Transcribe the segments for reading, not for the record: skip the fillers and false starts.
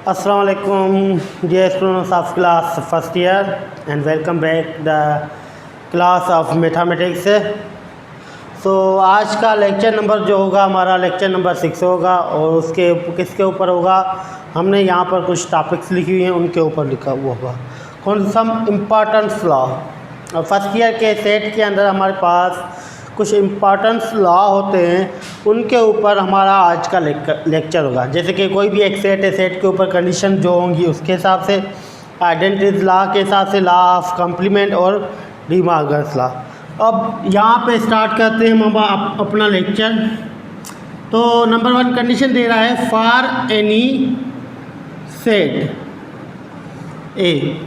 Assalamu alaikum, dear students of class first year, and welcome back the class of mathematics. So आज का lecture number जो होगा हमारा lecture number 6 होगा और उसके किसके ऊपर होगा, हमने यहाँ पर कुछ टॉपिक्स लिखी हुई हैं उनके ऊपर लिखा हुआ होगा कौन सम इम्पॉर्टेंस लॉ। और फर्स्ट ईयर के सेट के अंदर हमारे पास कुछ इम्पॉर्टेंस लॉ होते हैं, उनके ऊपर हमारा आज का लेक्चर होगा। जैसे कि कोई भी एक सेट है, सेट के ऊपर कंडीशन जो होंगी उसके हिसाब से, आइडेंटिटी लॉ के हिसाब से, लॉ ऑफ कॉम्प्लीमेंट और डी मॉर्गन्स लॉ। अब यहाँ पे स्टार्ट करते हैं हम अपना लेक्चर। तो नंबर 1 कंडीशन दे रहा है फॉर एनी सेट ए।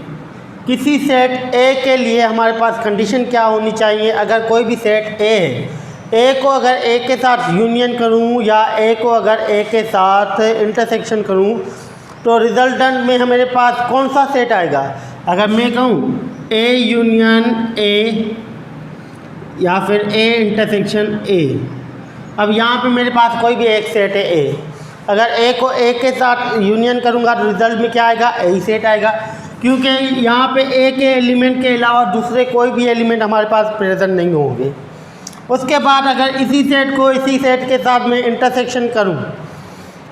किसी सेट ए के लिए हमारे पास कंडीशन क्या होनी चाहिए? अगर कोई भी सेट ए है, ए को अगर ए के साथ यूनियन करूं या ए को अगर ए के साथ इंटरसेक्शन करूं तो रिजल्टेंट में हमारे पास कौन सा सेट आएगा? अगर मैं कहूं ए यूनियन ए या फिर ए इंटरसेक्शन ए। अब यहाँ पे मेरे पास कोई भी एक सेट है ए, अगर ए को ए के साथ यूनियन करूँगा तो रिजल्ट में क्या आएगा? ए सेट आएगा, क्योंकि यहाँ पे ए के एलिमेंट के अलावा दूसरे कोई भी एलिमेंट हमारे पास प्रेजेंट नहीं होंगे। उसके बाद अगर इसी सेट को इसी सेट के साथ में इंटरसेक्शन करूँ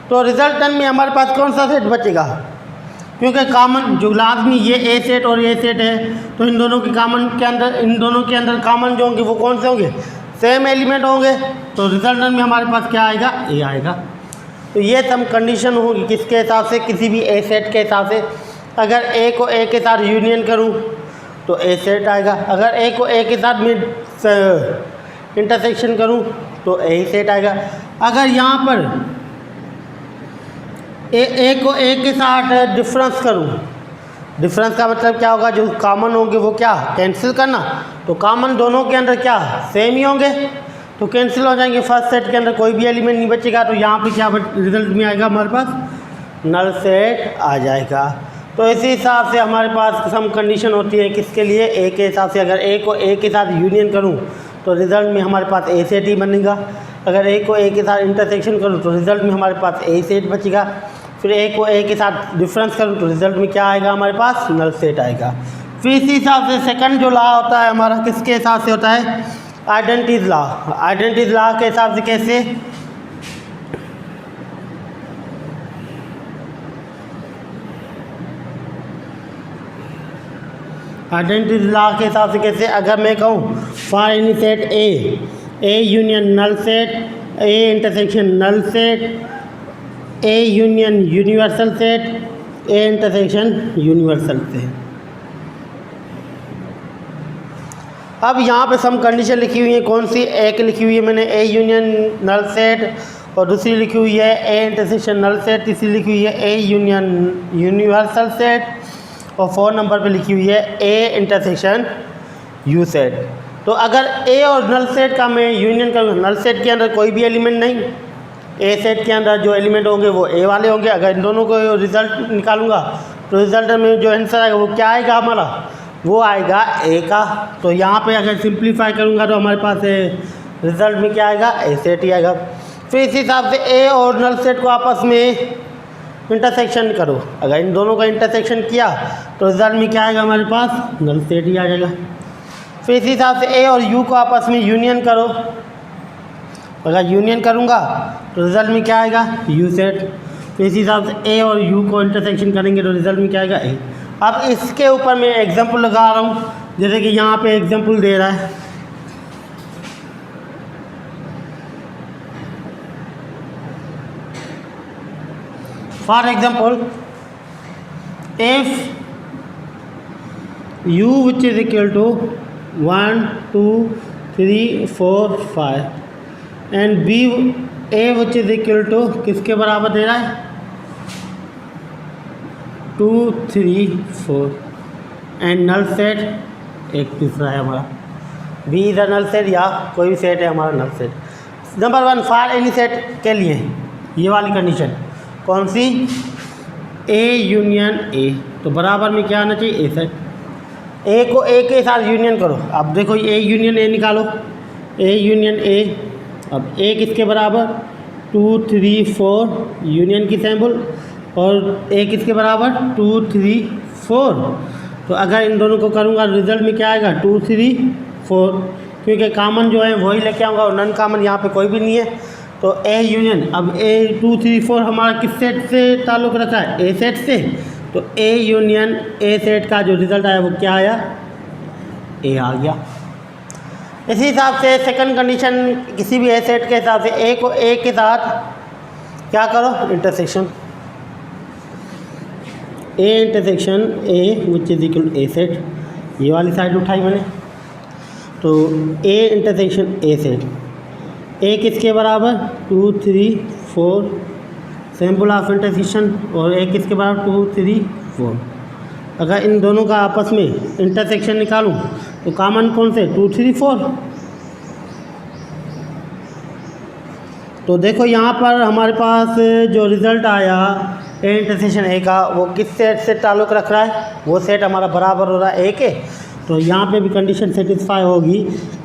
तो रिजल्टेंट में हमारे पास कौन सा सेट बचेगा? क्योंकि कॉमन जो लाजमी ये ए सेट और ए सेट है, तो इन दोनों के अंदर कॉमन जो होंगे वो कौन से होंगे? सेम एलिमेंट होंगे। तो रिजल्टेंट में हमारे पास क्या आएगा? ए आएगा। तो ये सम कंडीशन होगी किसके हिसाब से? किसी भी ए सेट के हिसाब से। अगर ए को ए के साथ यूनियन करूं तो ए सेट आएगा, अगर ए को ए के साथ में इंटरसेक्शन करूं तो ए सेट आएगा। अगर यहाँ पर ए को ए के साथ डिफरेंस करूं, डिफरेंस का मतलब क्या होगा? जो कॉमन होंगे वो क्या कैंसिल करना, तो कॉमन दोनों के अंदर क्या सेम ही होंगे तो कैंसिल हो जाएंगे। फर्स्ट सेट के अंदर कोई भी एलिमेंट नहीं बचेगा, तो यहाँ पे क्या रिजल्ट में आएगा? हमारे पास नल सेट आ जाएगा। तो इसी हिसाब से हमारे पास सम कंडीशन होती है किसके लिए? ए के हिसाब से। अगर ए को ए के साथ यूनियन करूं तो रिज़ल्ट में हमारे पास ए सेट ही बनेगा। अगर ए को ए के साथ इंटरसेक्शन करूं तो रिज़ल्ट में हमारे पास ए सेट बचेगा। फिर ए को ए के साथ डिफरेंस करूं तो रिज़ल्ट में क्या आएगा? हमारे पास नल सेट आएगा। फिर इसी हिसाब से सेकंड जो लॉ होता है हमारा किसके हिसाब से होता है? Identity law. आइडेंटिटी लॉ के हिसाब से कैसे? आइडेंटिटी लॉ के हिसाब से कैसे? अगर मैं कहूँ for any set A union null set, A intersection null set, A union universal set, A intersection universal set. अब यहाँ पे सम कंडीशन लिखी हुई है, कौन सी? एक लिखी हुई है मैंने ए यूनियन नल सेट, और दूसरी लिखी हुई है ए इंटरसेक्शन नल सेट, तीसरी लिखी हुई है ए यूनियन यूनिवर्सल सेट, और 4 नंबर पे लिखी हुई है ए इंटरसेक्शन यू सेट। तो अगर ए और नल सेट का मैं यूनियन करूँ, नल सेट के अंदर कोई भी एलिमेंट नहीं, ए सेट के अंदर जो एलिमेंट होंगे वो ए वाले होंगे। अगर इन दोनों को रिज़ल्ट निकालूंगा तो रिज़ल्ट में जो आंसर आएगा वो क्या आएगा? हमारा वो आएगा ए का। तो यहाँ पे अगर सिंप्लीफाई करूँगा तो हमारे पास रिज़ल्ट में क्या आएगा? ए सेट ही आएगा। फिर इस हिसाब से ए और नल सेट को आपस में इंटरसेक्शन करो, अगर इन दोनों का इंटरसेक्शन किया तो रिजल्ट में क्या आएगा? हमारे पास नल सेट ही आ जाएगा। फिर इसी हिसाब से ए और यू को आपस में यूनियन करो, अगर यूनियन करूँगा तो रिजल्ट में क्या आएगा? You set. फिर इसी हिसाब से ए और यू को इंटरसेक्शन करेंगे तो रिजल्ट में क्या आएगा? ए। अब इसके ऊपर मैं एग्जाम्पल लगा रहा हूँ, जैसे कि यहाँ पे एग्जाम्पल दे रहा है। For example, if u which is equal to 1, 2, 3, 4, 5 and b a which is equal to किसके बराबर दे रहा है? 2, 3, 4 एंड नल सेट एक तीसरा है हमारा b is a null set, या कोई भी सेट है हमारा null set. Number 1 for any set के लिए ये वाली कंडीशन कौन सी? ए यूनियन ए। तो बराबर में क्या आना चाहिए? ए सेट। ए को ए के साथ यूनियन करो। अब देखो ए यूनियन ए निकालो, ए यूनियन ए। अब ए किसके बराबर? 2, 3, 4 यूनियन की सैम्बल और ए किसके बराबर 2 3 4। तो अगर इन दोनों को करूँगा रिजल्ट में क्या आएगा 2 3 4, क्योंकि कामन जो है वही लेके आऊँगा और नन कामन यहाँ पे कोई भी नहीं है। तो ए यूनियन, अब ए 2 3 4 हमारा किस सेट से ताल्लुक़ रखा है, ए सेट से। तो ए यूनियन ए सेट का जो रिज़ल्ट आया वो क्या आया, ए आ गया। इसी हिसाब से सेकंड कंडीशन किसी भी ए सेट के हिसाब से ए को ए के साथ क्या करो, intersection A intersection A which is equal A set. ये वाली साइड उठाई मैंने, तो ए इंटरसेक्शन ए सेट, ए किसके बराबर 2 3 4 सैम्पल ऑफ इंटरसेक्शन, और ए किसके बराबर 2 3 4। अगर इन दोनों का आपस में इंटरसेक्शन निकालूं तो कॉमन कौन से 2 3 4। तो देखो यहाँ पर हमारे पास जो रिज़ल्ट आया ए इंटरसेक्शन ए का, वो किस सेट से ताल्लुक़ रख रहा है, वो सेट हमारा बराबर हो रहा है ए के। तो यहाँ पे भी कंडीशन सेटिस्फाई होगी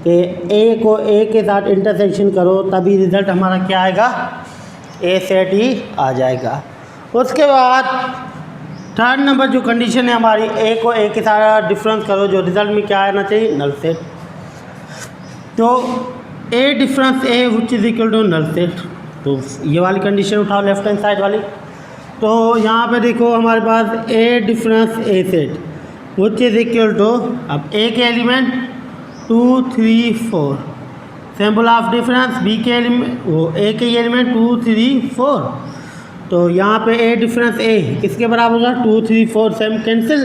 कि ए को ए के साथ इंटरसेक्शन करो तभी रिज़ल्ट हमारा क्या आएगा, ए सेट ही आ जाएगा। उसके बाद थर्ड नंबर जो कंडीशन है हमारी, ए को ए के साथ डिफरेंस करो, जो रिज़ल्ट में क्या आना चाहिए, नल सेट। तो A difference A which is equal to null set. तो ये वाली कंडीशन उठाओ लेफ्ट हैंड साइड वाली। तो यहाँ पे देखो हमारे पास A difference A set which is equal to, अब ए के element 2 3 4, sample of difference B के एलिमेंट, वो ए के एलिमेंट 2 3 4। तो यहाँ पे ए डिफरेंस ए किसके बराबर होगा 2 3 4, सेम कैंसिल,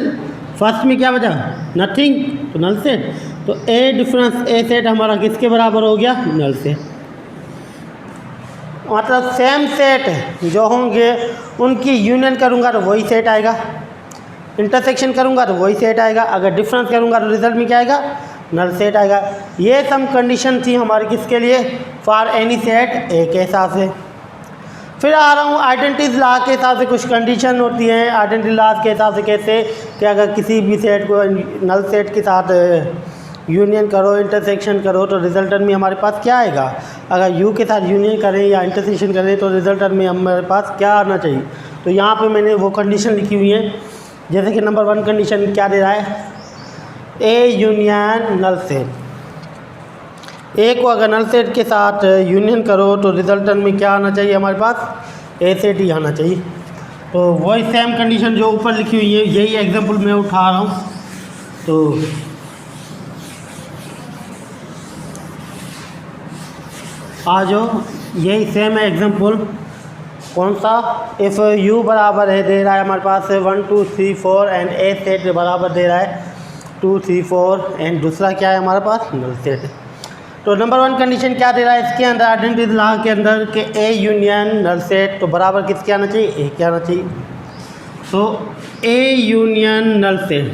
फर्स्ट में क्या बचा, नथिंग, तो नल सेट। तो ए डिफरेंस ए सेट हमारा किसके बराबर हो गया, नल सेट। मतलब सेम सेट जो होंगे उनकी यूनियन करूँगा तो वही सेट आएगा, इंटरसेक्शन करूँगा तो वही सेट आएगा, अगर डिफरेंस करूँगा तो रिजल्ट में क्या आएगा, नल सेट आएगा। ये सम कंडीशन थी हमारी किसके लिए, फॉर एनी सेट ए के हिसाब से। फिर आ रहा हूँ आइडेंटिटी लॉ के हिसाब से कुछ कंडीशन होती हैं। आइडेंटिटी लॉ के हिसाब से कैसे कि अगर किसी भी सेट को नल सेट के साथ यूनियन करो, इंटरसेक्शन करो, तो रिजल्टन में हमारे पास क्या आएगा। अगर यू के साथ यूनियन करें या इंटरसेक्शन करें तो रिजल्टन में हमारे पास क्या आना चाहिए। तो यहाँ पे मैंने वो कंडीशन लिखी हुई है, जैसे कि नंबर 1 कंडीशन क्या दे रहा है, ए यूनियन नल सेट। ए को अगर नल सेट के साथ यूनियन करो तो रिजल्टन में क्या आना चाहिए, हमारे पास ए सेट ही आना चाहिए। तो वही सेम कंडीशन जो ऊपर लिखी हुई है, यही एग्जांपल मैं उठा रहा हूँ। तो आ जाओ, यही सेम है एग्जांपल। कौन सा, इफ़ यू बराबर है दे रहा है हमारे पास 1 2 3 4 एंड ए सेट बराबर दे रहा है 2 3 4 एंड दूसरा क्या है हमारे पास, नल सेट। तो नंबर 1 कंडीशन क्या दे रहा है इसके अंदर, आइडेंटिटी लॉ के अंदर, कि ए यूनियन नल सेट, तो बराबर किसके आना चाहिए, ए के आना चाहिए। तो ए यूनियन नल सेट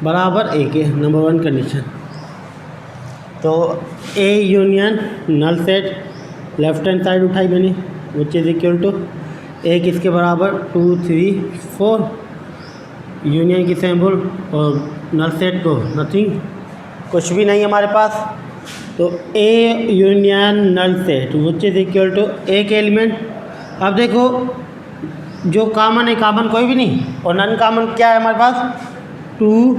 बराबर ए के, नंबर 1 कंडीशन। तो A union null set left hand side उठाई मैंने, which is equal to A किसके बराबर 2 3 4, यूनियन की सैम्पल, और नल सेट तो नथिंग, कुछ भी नहीं हमारे पास। तो A union null set which is equal to A के एलिमेंट। अब देखो जो कॉमन है, कॉमन कोई भी नहीं, और नन कॉमन क्या है हमारे पास 2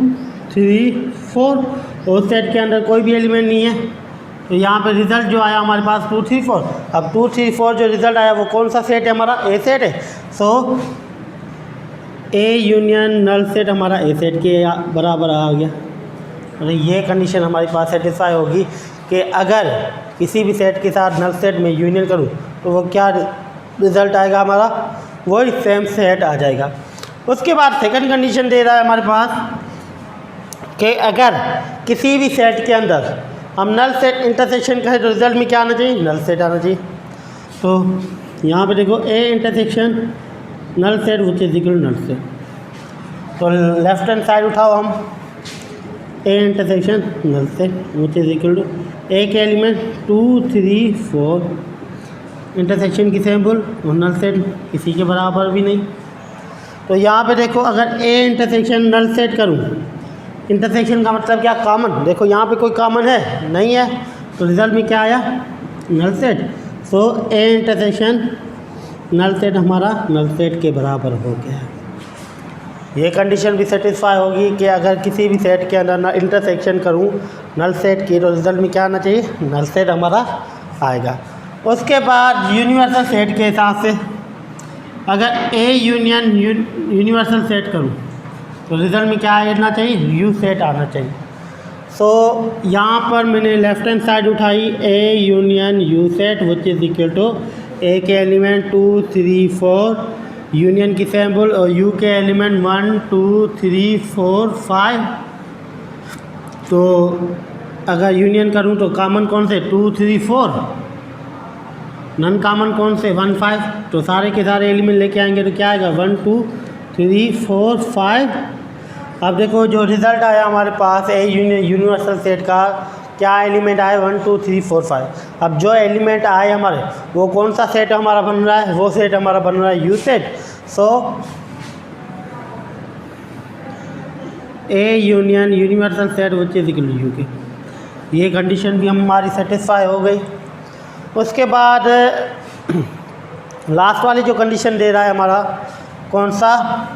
3 4, और सेट के अंदर कोई भी एलिमेंट नहीं है। तो यहाँ पे रिज़ल्ट जो आया हमारे पास 2 3 4। अब 2 3 4 जो रिज़ल्ट आया वो कौन सा सेट है हमारा, ए सेट है। So A union null set हमारा ए सेट के बराबर आ गया। और ये कंडीशन हमारे पास सेटिस्फाई होगी कि अगर किसी भी सेट के साथ नल सेट में यूनियन करूँ तो वो क्या रिज़ल्ट आएगा हमारा, वही सेम सेट आ जाएगा। उसके बाद सेकंड कंडीशन दे रहा है हमारे पास कि अगर किसी भी सेट के अंदर हम नल सेट इंटरसेक्शन करें तो रिजल्ट में क्या आना चाहिए, नल सेट आना चाहिए। तो यहाँ पे देखो A intersection null set which is equal null set. तो लेफ्ट हैंड साइड उठाओ हम, A intersection null set which is equal to A के एलिमेंट 2 3 4, इंटरसेक्शन की सैम्पल और नल सेट किसी के बराबर भी नहीं। तो यहाँ पे देखो अगर ए इंटरसेक्शन नल सेट करूँ, इंटरसेक्शन का मतलब क्या, कॉमन। देखो यहाँ पे कोई कॉमन है नहीं है, तो रिजल्ट में क्या आया, null set. So A intersection null set हमारा नल सेट के बराबर हो गया है। ये कंडीशन भी सेटिस्फाई होगी कि अगर किसी भी सेट के अंदर ना इंटरसेक्शन करूं नल सेट की, तो रिजल्ट में क्या आना चाहिए, नल सेट हमारा आएगा। उसके बाद यूनिवर्सल सेट के हिसाब से अगर ए यूनियन यूनिवर्सल सेट करूं तो रिजल्ट में क्या आना चाहिए, यू सेट आना चाहिए। सो यहाँ पर मैंने लेफ्ट हैंड साइड उठाई, A union U set which is equal to A के एलिमेंट 2 3 4 यूनियन की सैम्पल और यू के एलिमेंट 1 2 3 4 5। तो अगर यूनियन करूँ तो कॉमन कौन से 2 3 4, नन कॉमन कौन से 1 5। तो सारे के सारे एलिमेंट लेके आएंगे तो क्या आएगा 1 2 3 4 5। अब देखो जो रिज़ल्ट आया हमारे पास ए यूनिवर्सल सेट का, क्या एलिमेंट आए 1 2 3 4 5। अब जो एलिमेंट आए हमारे वो कौन सा सेट हमारा बन रहा है, वो सेट हमारा बन रहा है U set. So A union universal set which is equal to U के, ये कंडीशन भी हमारी सेटिस्फाई हो गई। उसके बाद लास्ट वाली जो कंडीशन दे रहा है हमारा कौन सा,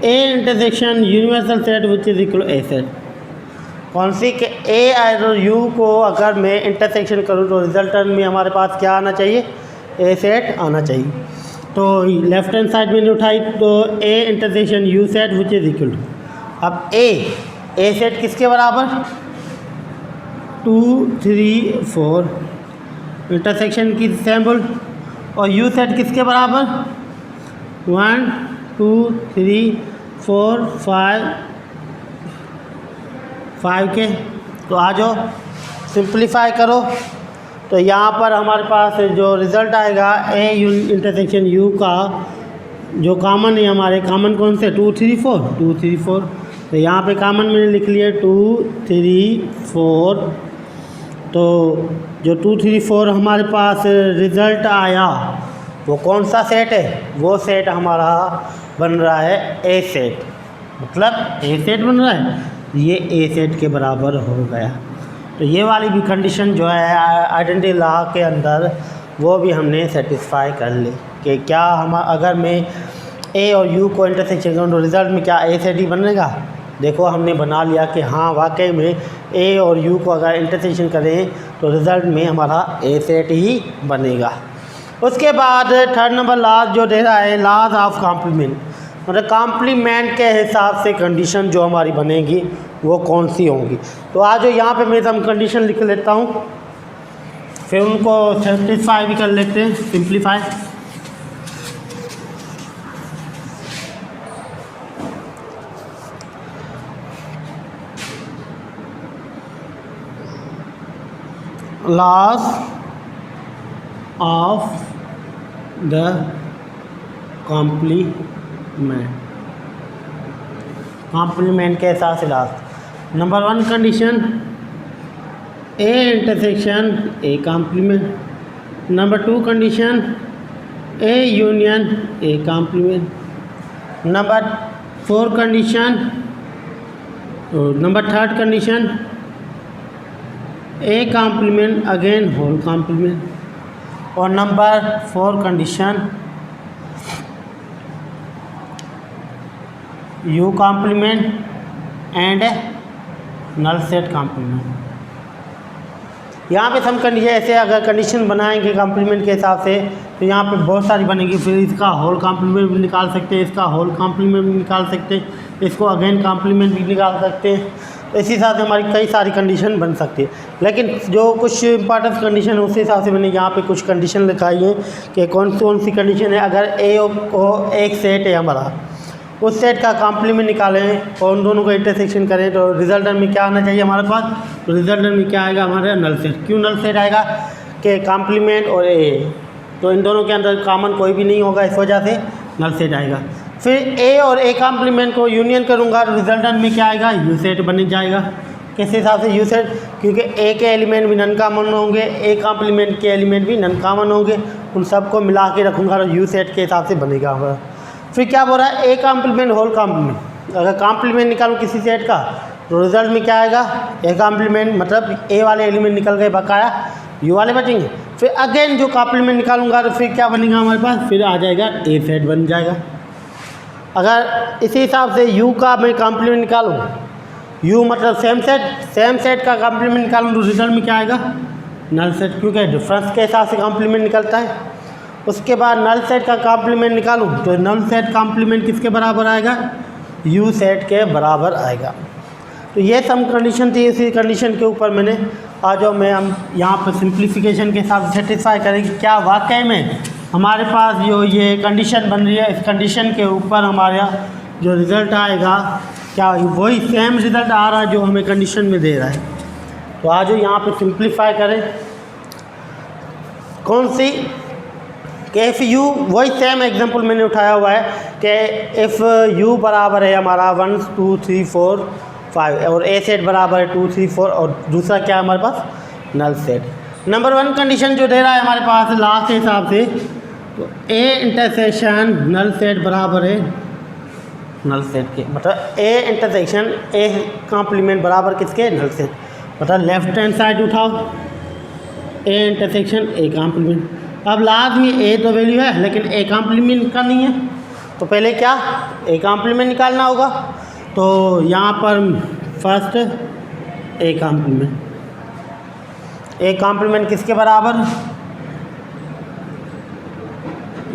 ए intersection universal set which is equal A set. कौन सी कि ए और यू को अगर मैं इंटरसेक्शन करूँ तो रिजल्टेंट में हमारे पास क्या आना चाहिए, ए सेट आना चाहिए। तो लेफ्ट हैंड साइड मैंने उठाई तो A intersection U set which is equal to, अब ए सेट किसके बराबर 2 3 4 इंटरसेक्शन की सैम्पल, और यू सेट किसके बराबर 1 2 3 4 5 के। तो आ जाओ सिंप्लीफाई करो तो यहाँ पर हमारे पास जो रिज़ल्ट आएगा ए इंटरसेक्शन यू का जो कॉमन है हमारे, कॉमन कौन से 2 3 4। तो यहाँ पे कॉमन मैंने लिख लिया 2 3 4। तो जो 2 3 4 हमारे पास रिज़ल्ट आया वो कौन सा सेट है, वो सेट हमारा बन रहा है ए सेट, मतलब ए सेट बन रहा है, ये ए सेट के बराबर हो गया। तो ये वाली भी कंडीशन जो है आइडेंटिटी लॉ के अंदर वो भी हमने सेटिस्फाई कर ली कि क्या हम अगर मैं ए और यू को इंटरसेक्शन करूँ तो रिज़ल्ट में क्या ए सेट ही बनेगा। देखो हमने बना लिया कि हाँ वाकई में ए और यू को अगर इंटरसेक्शन करें तो रिज़ल्ट में हमारा ए सेट ही बनेगा। उसके बाद थर्ड नंबर लॉज जो दे रहा है लॉज ऑफ कॉम्प्लीमेंट, मतलब कॉम्प्लीमेंट के हिसाब से कंडीशन जो हमारी बनेगी वो कौन सी होंगी। तो आज यहाँ पे मैं हम कंडीशन लिख लेता हूँ, फिर उनको सेटिस्फाई भी कर लेते हैं, simplify. Laws of the complement के हिसाब से last number 1 condition A intersection A complement, number 2 condition A union A complement, number 4 condition, number 3 condition A complement again whole complement, और number 4 condition U complement and null set complement. यहाँ पे हम condition ऐसे अगर condition बनाएंगे complement के हिसाब से तो यहाँ पे बहुत सारी बनेगी, फिर इसका होल कॉम्प्लीमेंट भी निकाल सकते हैं, इसका होल कॉम्प्लीमेंट भी निकाल सकते हैं, इसको अगेन कॉम्प्लीमेंट भी निकाल सकते हैं। तो इसी हिसाब से हमारी कई सारी कंडीशन बन सकती है, लेकिन जो कुछ इंपॉर्टेंट कंडीशन है उस हिसाब से मैंने यहाँ पे कुछ कंडीशन लिखाई है कि कौन सी कंडीशन है। अगर ए को एक सेट है हमारा, उस सेट का कॉम्प्लीमेंट निकालें और उन दोनों को इंटरसेक्शन करें तो रिजल्टेंट में क्या आना चाहिए हमारे पास, तो रिजल्टेंट में क्या आएगा हमारे नल सेट। क्यों नल सेट आएगा कि कॉम्प्लीमेंट और ए, तो इन दोनों के अंदर कॉमन कोई भी नहीं होगा, इस वजह से नल सेट आएगा। फिर ए और ए कॉम्प्लीमेंट को यूनियन करूँगा तो रिजल्टेंट में क्या आएगा, यू सेट बन जाएगा। किस हिसाब से यू सेट, क्योंकि ए के एलिमेंट भी नन कॉमन होंगे, ए कॉम्प्लीमेंट के एलिमेंट भी नन कॉमन होंगे, उन सबको मिला के रखूँगा तो यू सेट के हिसाब से बनेगा हमारा। फिर क्या बोल रहा है, ए कॉम्प्लीमेंट होल कॉम्प्लीमेंट, अगर कॉम्प्लीमेंट निकालूँ किसी सेट का तो रिजल्ट में क्या आएगा, ए कॉम्प्लीमेंट, मतलब ए वाले एलिमेंट निकल गए बकाया, यू वाले बचेंगे। फिर अगेन जो कॉम्प्लीमेंट निकालूंगा तो फिर क्या बनेगा हमारे पास, फिर आ जाएगा ए सेट बन जाएगा। अगर इसी हिसाब से यू का मैं कॉम्प्लीमेंट निकालूँ, यू मतलब सेम सेट का कॉम्प्लीमेंट निकालूँ तो रिजल्ट में क्या आएगा, नल सेट, क्योंकि डिफरेंस के हिसाब से कॉम्प्लीमेंट निकलता है। उसके बाद नल सेट का कॉम्प्लीमेंट निकालूँ तो नल सेट कॉम्प्लीमेंट किसके बराबर आएगा, यू सेट के बराबर आएगा। तो ये सम कंडीशन थी, इसी कंडीशन के ऊपर मैंने आज मैं हम यहाँ पर सिंप्लीफिकेशन के साथ सेटिस्फाई करेंगे क्या वाकई में हमारे पास जो ये कंडीशन बन रही है, इस कंडीशन के ऊपर हमारा जो रिज़ल्ट आएगा क्या वही सेम रिज़ल्ट आ रहा है जो हमें कंडीशन में दे रहा है। तो आज यहाँ पे सिंप्लीफाई करें कौन सी, कि इफ़ यू, वही सेम एग्जांपल मैंने उठाया हुआ है कि इफ़ यू बराबर है हमारा 1 2 3 4 5 और ए सेट बराबर है 2 3 4 और दूसरा क्या है हमारे पास, नल सेट। नंबर 1 कंडीशन जो दे रहा है हमारे पास लास्ट के हिसाब से, तो ए इंटरसेक्शन नल सेट बराबर है नल सेट के, मतलब ए इंटरसेक्शन ए कॉम्प्लीमेंट बराबर किसके, नल सेट। मतलब लेफ्ट हैंड साइड उठाओ, ए इंटरसेक्शन ए कॉम्प्लीमेंट। अब लास्ट में ए तो वैल्यू है लेकिन ए कॉम्प्लीमेंट का नहीं है, तो पहले क्या ए कॉम्प्लीमेंट निकालना होगा। तो यहाँ पर फर्स्ट ए कॉम्प्लीमेंट किसके बराबर,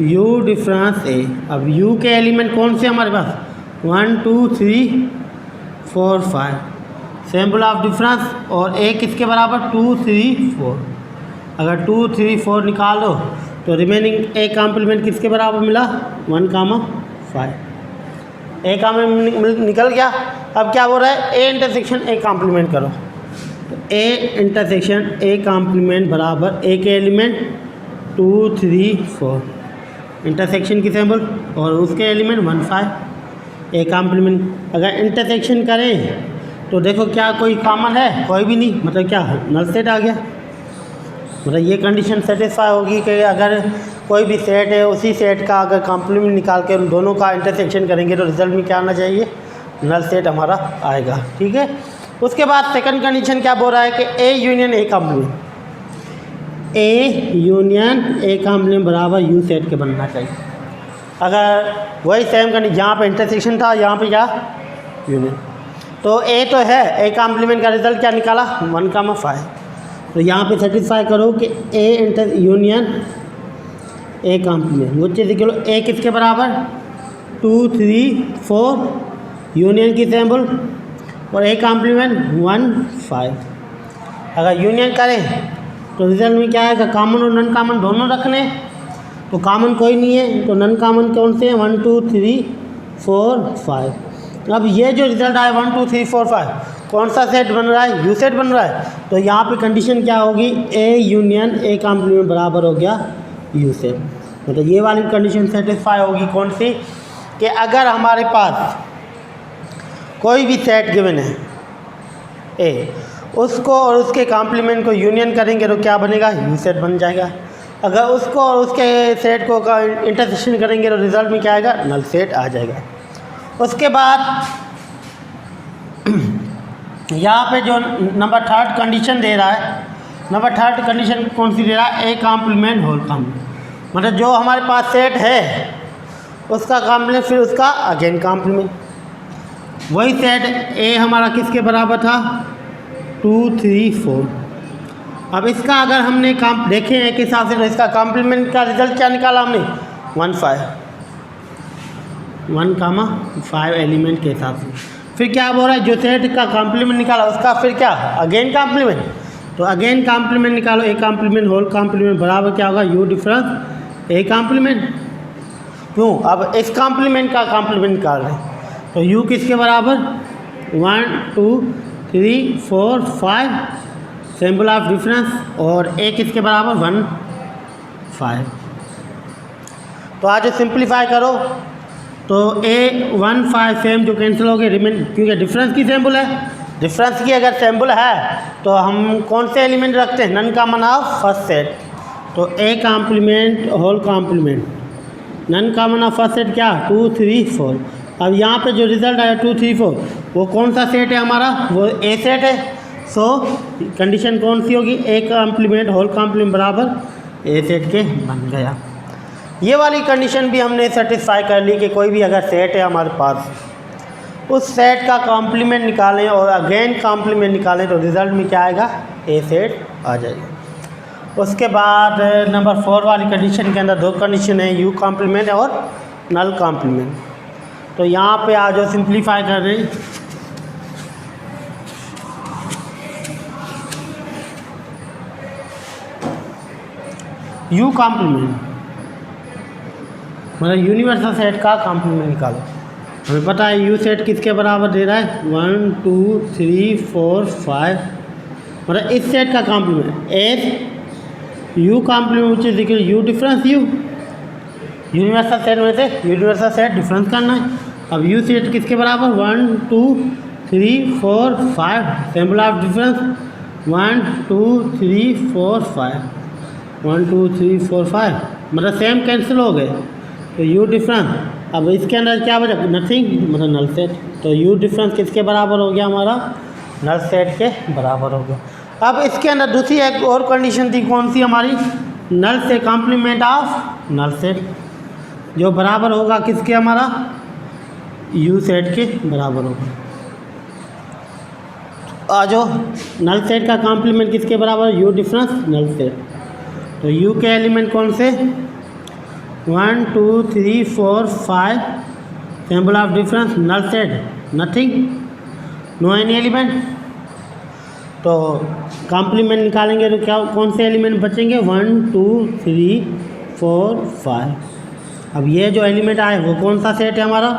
यू डिफरेंस ए। अब यू के एलिमेंट कौन से हमारे पास, 1 2 3 4 5 सैम्पल ऑफ डिफरेंस, और ए किसके बराबर 2 3 4। अगर 2 3 4 निकाल दो तो रिमेनिंग ए कॉम्प्लीमेंट किसके बराबर मिला, 1 5। ए कॉम्प्लीमेंट निकल गया। अब क्या हो रहा है, ए इंटरसेक्शन ए कॉम्प्लीमेंट करो, तो ए इंटरसेक्शन ए कॉम्प्लीमेंट बराबर ए के एलिमेंट 2 3 4 इंटरसेक्शन की सैम्पल और उसके एलिमेंट 1 5 ए कॉम्प्लीमेंट। अगर इंटरसेक्शन करें तो देखो क्या कोई कॉमन है, कोई भी नहीं, मतलब क्या नल सेट आ गया। मतलब ये कंडीशन सेटिस्फाई होगी कि अगर कोई भी सेट है उसी सेट का अगर कॉम्प्लीमेंट निकाल के उन दोनों का इंटरसेक्शन करेंगे तो रिजल्ट में क्या आना चाहिए, नल सेट हमारा आएगा। ठीक है। उसके बाद सेकंड कंडीशन क्या बोल रहा है कि A union A complement, A union A complement बराबर यू सेट के बनना चाहिए। अगर वही सेम कंडीशन, जहाँ पे इंटरसेक्शन था यहाँ पे क्या यूनियन, तो ए तो है, ए कॉम्प्लीमेंट का रिजल्ट क्या निकाला 1 5। तो यहाँ पे सेटिस्फाई करो कि A inter union A complement, वो चीज़ देखो ए किसके बराबर 2 3 4 यूनियन की सैम्पल और ए कॉम्प्लीमेंट 1 5। अगर यूनियन करें तो रिजल्ट में क्या आएगा, कॉमन और नॉन कॉमन दोनों रखने, तो कॉमन कोई नहीं है तो नॉन कॉमन कौन से हैं, 1 2 3 4 5। अब ये जो रिजल्ट आया 1 2 3 4 5 कौन सा सेट बन रहा है, यू सेट बन रहा है। तो यहाँ पे कंडीशन क्या होगी, ए यूनियन ए कॉम्प्लीमेंट बराबर हो गया यू सेट। मतलब ये वाली कंडीशन सेटिस्फाई होगी कौन सी, कि अगर हमारे पास कोई भी सेट गिवन है ए, उसको और उसके कॉम्प्लीमेंट को यूनियन करेंगे तो क्या बनेगा, यू सेट बन जाएगा। अगर उसको और उसके सेट को इंटरसेक्शन करेंगे तो रिजल्ट में क्या आएगा, नल सेट आ जाएगा। उसके बाद यहाँ पे जो नंबर 3 कंडीशन दे रहा है, नंबर 3 कंडीशन कौन सी दे रहा है, ए कॉम्प्लीमेंट होल कॉम्प्लीमेंट। मतलब जो हमारे पास सेट है उसका कॉम्प्लीमेंट फिर उसका अगेन कॉम्प्लीमेंट। वही सेट ए हमारा किसके बराबर था 2 3 4। अब इसका अगर हमने देखें एक हिसाब से तो इसका कॉम्प्लीमेंट का रिजल्ट क्या निकाला हमने 1 5 एलिमेंट के हिसाब से। फिर क्या बोल रहा है, जो सेट का कॉम्प्लीमेंट निकाला उसका फिर क्या अगेन कॉम्प्लीमेंट, तो अगेन कॉम्प्लीमेंट निकालो, ए कॉम्प्लीमेंट होल कॉम्प्लीमेंट बराबर क्या होगा, यू डिफरेंस ए कॉम्प्लीमेंट। क्यों, अब इस कॉम्प्लीमेंट का कॉम्प्लीमेंट निकाल रहे हैं तो यू किसके बराबर 1 2 3 4 5 सैम्पल ऑफ डिफरेंस और ए किसके बराबर 1 5। तो आज सिंप्लीफाई करो तो ए 1 5 सेम जो कैंसिल हो गए रिमेन, क्योंकि डिफरेंस की सैम्पल है, डिफरेंस की अगर सैम्पल है तो हम कौन से एलिमेंट रखते हैं, non common of first set. तो A complement whole complement, non common of first set क्या 2 3 4। अब यहाँ पे जो रिजल्ट आया 2 3 4 वो कौन सा सेट है हमारा, वो ए सेट है। सो कंडीशन कौन सी होगी, ए कॉम्प्लीमेंट होल कॉम्प्लीमेंट बराबर ए सेट के बन गया। ये वाली कंडीशन भी हमने सेटिस्फाई कर ली कि कोई भी अगर सेट है हमारे पास, उस सेट का कॉम्प्लीमेंट निकालें और अगेन कॉम्प्लीमेंट निकालें तो रिज़ल्ट में क्या आएगा, ए सेट आ जाएगा। उसके बाद नंबर 4 वाली कंडीशन के अंदर 2 कंडीशन है, यू कॉम्प्लीमेंट और नल कॉम्प्लीमेंट। तो यहाँ पे आज जो सिंप्लीफाई कर रहे हैं, यू कॉम्प्लीमेंट मतलब यूनिवर्सल सेट का कॉम्प्लीमेंट निकालो। हमें पता है यू सेट किसके बराबर दे रहा है, 1 2 3 4 5, मतलब इस सेट का complement S U complement which is equal U difference U, universal set में से यूनिवर्सल सेट डिफरेंस करना है। अब यू सेट किसके बराबर, 1 2 3 4 5, सैम्पल ऑफ डिफरेंस 1 2 3 4 5, 1 2 3 4 5, मतलब सेम कैंसिल हो गए तो यू डिफरेंस। अब इसके अंदर क्या बचा, नथिंग, मतलब नल सेट। तो यू डिफरेंस किसके बराबर हो गया हमारा, नल सेट के बराबर हो गया। अब इसके अंदर दूसरी एक और कंडीशन थी, कौन सी हमारी, नल से कॉम्प्लीमेंट ऑफ नल सेट, जो बराबर होगा किसके, हमारा यू सेट के बराबर होगा। आज नल सेट का कॉम्प्लीमेंट किसके बराबर, यू डिफरेंस नल सेट। तो यू के एलिमेंट कौन से, 1 2 3 4 5, sample of difference null set nothing, no any element. तो कॉम्प्लीमेंट निकालेंगे तो क्या, कौन से एलिमेंट बचेंगे, 1 2 3 4 5। अब ये जो एलिमेंट आए वो कौन सा सेट है हमारा,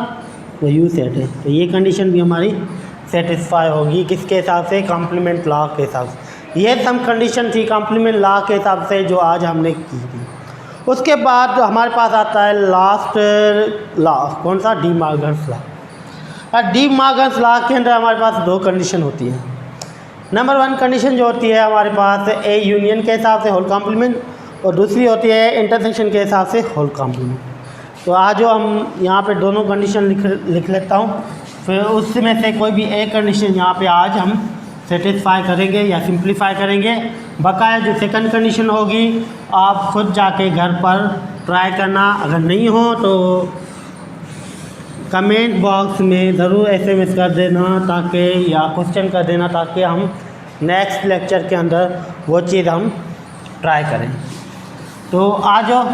वो यू सेट है। तो ये कंडीशन भी हमारी सेटिस्फाई होगी किसके हिसाब से, कॉम्प्लीमेंट लॉ के हिसाब से। ये सम कंडीशन थी कॉम्प्लीमेंट लॉ के हिसाब से जो आज हमने की थी। उसके बाद हमारे पास आता है लास्ट लॉ, कौन सा, D Morgan's law. D Morgan's law के अंदर हमारे पास 2 कंडीशन होती है। नंबर 1 कंडीशन जो होती है हमारे पास ए यूनियन के हिसाब से होल कॉम्प्लीमेंट, और दूसरी होती है इंटरसेक्शन के हिसाब से होल कॉम्प्लीमेंट। तो आज जो हम यहाँ पे दोनों कंडीशन लिख लेता हूँ, फिर उसमें से कोई भी एक कंडीशन यहाँ पे आज हम सेटिस्फाई करेंगे या सिंप्लीफाई करेंगे। बकाया जो सेकंड कंडीशन होगी आप खुद जाके घर पर ट्राई करना, अगर नहीं हो तो कमेंट बॉक्स में ज़रूर SMS कर देना ताकि, या क्वेश्चन कर देना ताकि हम नेक्स्ट लेक्चर के अंदर वो चीज़ हम ट्राई करें। तो आ जाओ,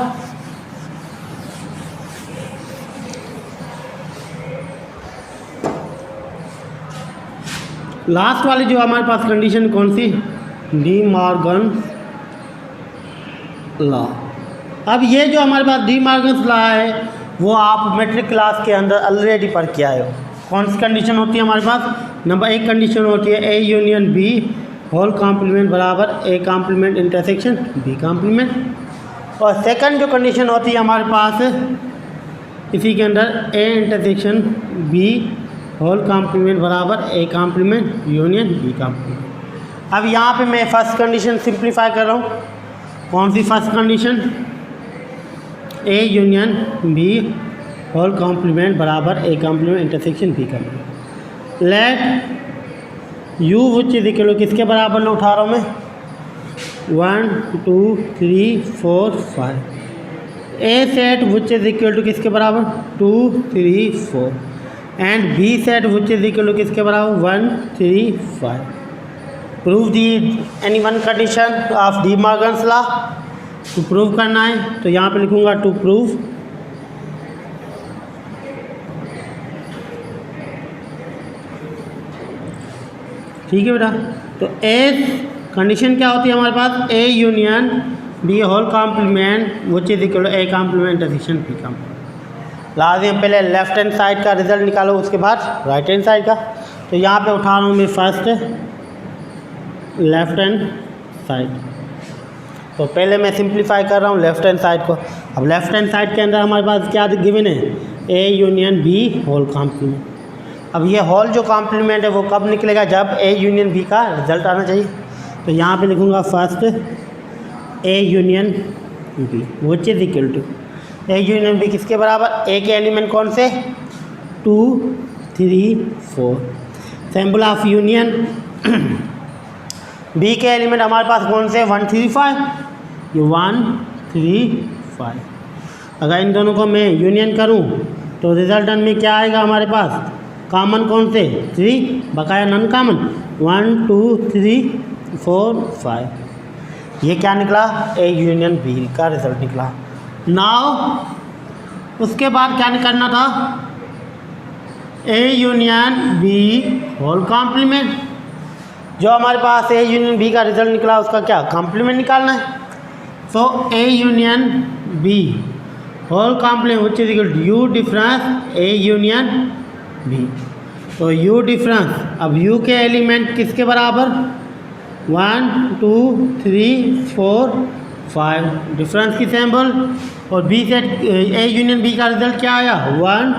लास्ट वाली जो हमारे पास कंडीशन कौन सी, डी मॉर्गन्स लॉ। अब ये जो हमारे पास डी मॉर्गन्स लॉ है वो आप मैट्रिक क्लास के अंदर ऑलरेडी पढ़ के आए हो। कौन सी कंडीशन होती है हमारे पास, नंबर 1 कंडीशन होती है A union B whole complement बराबर A complement intersection B complement. और सेकंड जो कंडीशन होती है हमारे पास इसी के अंदर A intersection B whole complement बराबर A complement union B complement. अब यहाँ पे मैं फर्स्ट कंडीशन सिंप्लीफाई कर रहा हूँ। कौन सी first condition, A union B whole complement बराबर A complement intersection B complement. Let U which is equal to किसके बराबर में उठा रहा हूँ मैं, 1 2 3 4 5। A set which is equal to किसके बराबर, 2 3 4, and B set which is equal to किसके बराबर, 1 3 5। Prove the any one condition of De Morgan's law. तो प्रूव करना है तो यहाँ पे लिखूँगा टू प्रूव। ठीक है बेटा। तो ए कंडीशन क्या होती है हमारे पास, A union B whole complement which is equal to A complement intersection B complement. लाजिम पहले लेफ्ट हैंड साइड का रिजल्ट निकालो, उसके बाद राइट हैंड साइड का। तो यहाँ पे उठा रहा हूँ मैं फर्स्ट लेफ्ट हैंड साइड। तो पहले मैं सिंप्लीफाई कर रहा हूँ लेफ्ट हैंड साइड को। अब लेफ्ट हैंड साइड के अंदर हमारे पास क्या गिवन है, A union B whole complement. अब ये होल जो कॉम्प्लीमेंट है वो कब निकलेगा, जब ए यूनियन बी का रिजल्ट आना चाहिए। तो यहाँ पे लिखूँगा first A union B which is equal to, A union B किसके बराबर, ए के एलिमेंट कौन से, 2 3 4। सैम्पल ऑफ यूनियन बी के एलिमेंट हमारे पास कौन से 1 3 5, ये 1 3 5। अगर इन दोनों को मैं यूनियन करूं तो रिजल्टेंट में क्या आएगा हमारे पास, कॉमन कौन से 3, बकाया नॉन कॉमन 1 2 3 4 5। ये क्या निकला, ए यूनियन बी का रिजल्ट निकला। नाउ उसके बाद क्या करना था, A union B whole complement. जो हमारे पास ए यूनियन बी का रिजल्ट निकला उसका क्या कॉम्प्लीमेंट निकालना है। So A union B whole complement which is equal to U difference A union B. तो यू डिफरेंस, अब यू के एलिमेंट किसके बराबर 1 2 3 4 5, डिफरेंस की सैम्पल, और बी से ए यूनियन बी का रिजल्ट क्या आया 1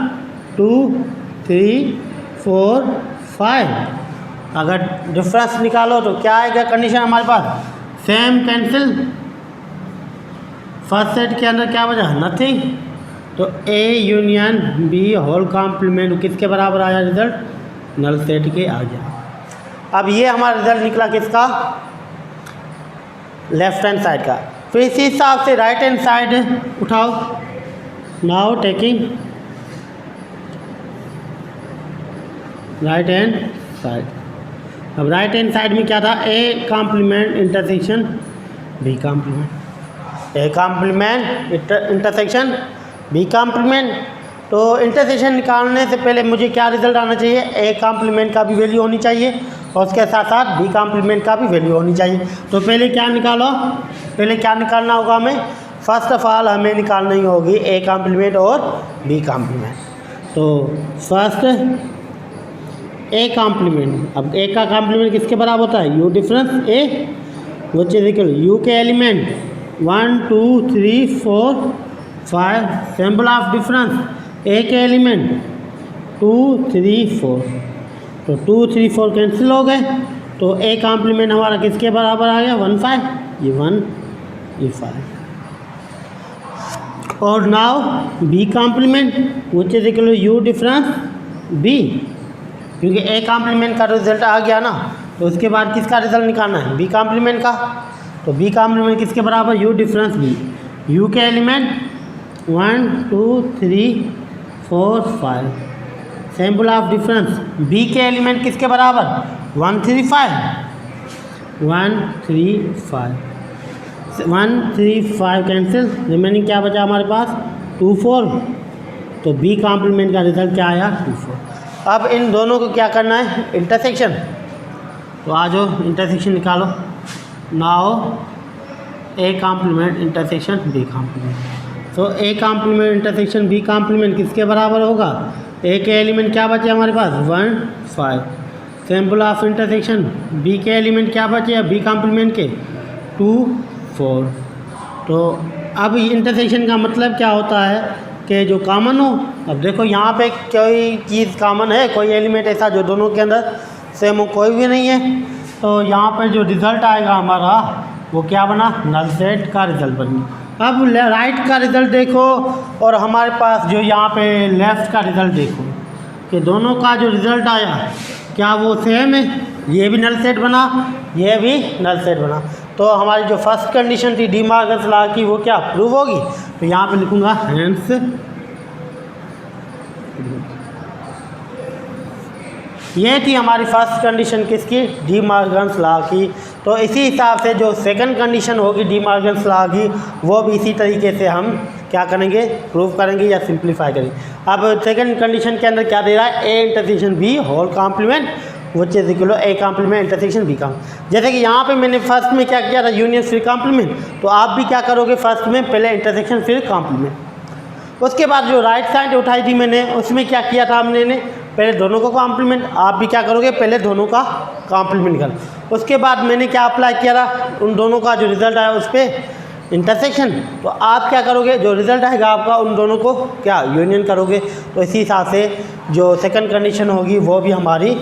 2 3 4 5। अगर डिफरेंस निकालो तो क्या आएगा कंडीशन हमारे पास, सेम कैंसिल, फर्स्ट सेट के अंदर क्या बचा नथिंग। तो A union B whole complement किसके बराबर आया रिजल्ट, नल सेट के आ गया। अब ये हमारा रिजल्ट निकला किसका, लेफ्ट हैंड साइड का। फिर इसी हिसाब से राइट हैंड साइड उठाओ। Now taking right hand side. अब राइट हैंड साइड में क्या था, A complement intersection B complement, A complement intersection B complement. तो इंटरसेक्शन निकालने से पहले मुझे क्या रिजल्ट आना चाहिए, ए कॉम्प्लीमेंट का भी वैल्यू होनी चाहिए और उसके साथ साथ बी कॉम्प्लीमेंट का भी वैल्यू होनी चाहिए। तो पहले क्या निकालो, पहले क्या निकालना होगा हमें, फर्स्ट ऑफ ऑल हमें निकालनी होगी ए कॉम्प्लीमेंट और बी कॉम्प्लीमेंट। तो फर्स्ट ए कॉम्प्लीमेंट, अब ए का कॉम्प्लीमेंट किसके बराबर होता है, you difference A which is equal you के एलिमेंट 1 2 3 4 5, सैम्पल ऑफ डिफरेंस ए के एलिमेंट 2 3 4। तो 2 3 4 कैंसिल हो गए, तो ए कॉम्प्लीमेंट हमारा किसके बराबर आ गया 1 5, ये 1 ये 5। और now B complement which is equal U difference B, क्योंकि ए कॉम्प्लीमेंट का रिजल्ट आ गया ना, तो उसके बाद किसका रिजल्ट निकालना है, बी कॉम्प्लीमेंट का। तो बी कॉम्प्लीमेंट किसके बराबर, यू डिफरेंस बी, यू के element 1 2 3 4 5, sample of difference B के एलिमेंट किसके बराबर 1 3 5, 1 3 5, 1 3 5 कैंसिल, रिमेनिंग क्या बचा हमारे पास 2 4। तो बी कॉम्प्लीमेंट का रिजल्ट क्या आया 2 4। अब इन दोनों को क्या करना है, इंटरसेक्शन। तो आ जाओ इंटरसेक्शन निकालो। Now A complement intersection B complement. तो A complement intersection B complement किसके बराबर होगा, ए के एलिमेंट क्या बचे हमारे पास 1 5, सैम्पल ऑफ इंटरसेक्शन बी के एलिमेंट क्या बचे बी कॉम्प्लीमेंट के 2 4। तो अब इंटरसेक्शन का मतलब क्या होता है कि जो कॉमन हो। अब देखो यहाँ पे कोई चीज़ कॉमन है, कोई एलिमेंट ऐसा जो दोनों के अंदर सेम हो, कोई भी नहीं है। तो यहाँ पे जो रिज़ल्ट आएगा हमारा वो क्या बना, नल सेट का रिज़ल्ट बनी। अब राइट का रिज़ल्ट देखो और हमारे पास जो यहाँ पे लेफ़्ट का रिज़ल्ट देखो कि दोनों का जो रिज़ल्ट आया क्या वो सेम है, ये भी नल सेट बना, ये भी नल सेट बना। तो हमारी जो फर्स्ट कंडीशन थी डी मॉर्गन्स लॉ की वो क्या प्रूव होगी। तो यहाँ पे लिखूँगा हेंस ये थी हमारी फर्स्ट कंडीशन किसकी, डी मॉर्गन्स लॉ की। तो इसी हिसाब से जो सेकंड कंडीशन होगी डी मॉर्गन्स लॉ की वो भी इसी तरीके से हम क्या करेंगे, प्रूव करेंगे या सिंप्लीफाई करेंगे। अब सेकंड कंडीशन के अंदर क्या दे रहा है, A intersection B whole complement which is equal A complement intersection B complement. जैसे कि यहाँ पे मैंने फर्स्ट में क्या किया था, यूनियन फिर कॉम्प्लीमेंट, तो आप भी क्या करोगे फर्स्ट में पहले इंटरसेक्शन फिर कॉम्प्लीमेंट। उसके बाद जो राइट साइड उठाई थी मैंने उसमें क्या किया था हमने पहले दोनों को कॉम्प्लीमेंट, आप भी क्या करोगे पहले दोनों का कॉम्प्लीमेंट कर। उसके बाद मैंने क्या अप्लाई किया था, उन दोनों का जो रिज़ल्ट आया उस पर इंटरसेक्शन। तो आप क्या करोगे, जो रिज़ल्ट आएगा आपका उन दोनों को क्या यूनियन करोगे। तो इसी हिसाब से जो सेकंड कंडीशन होगी वो भी हमारी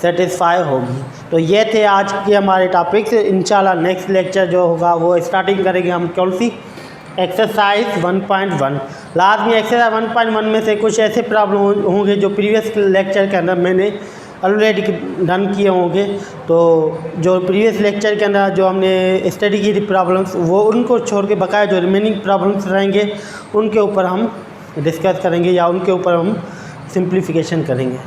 सेटिस्फाई होगी। तो ये थे आज के हमारे टॉपिक्स। इंशाल्लाह नेक्स्ट लेक्चर जो होगा वो स्टार्टिंग करेंगे हम कौन सी, एक्सरसाइज 1.1। लास्ट में एक्सरसाइज 1.1 में से कुछ ऐसे प्रॉब्लम होंगे जो प्रीवियस लेक्चर के अंदर मैंने ऑलरेडी डन किए होंगे। तो जो प्रीवियस लेक्चर के अंदर जो हमने स्टडी की थी प्रॉब्लम्स, वो उनको छोड़ के बकाया जो रिमेनिंग प्रॉब्लम्स रहेंगे उनके ऊपर हम डिस्कस करेंगे या उनके ऊपर हम सिंप्लीफिकेशन करेंगे।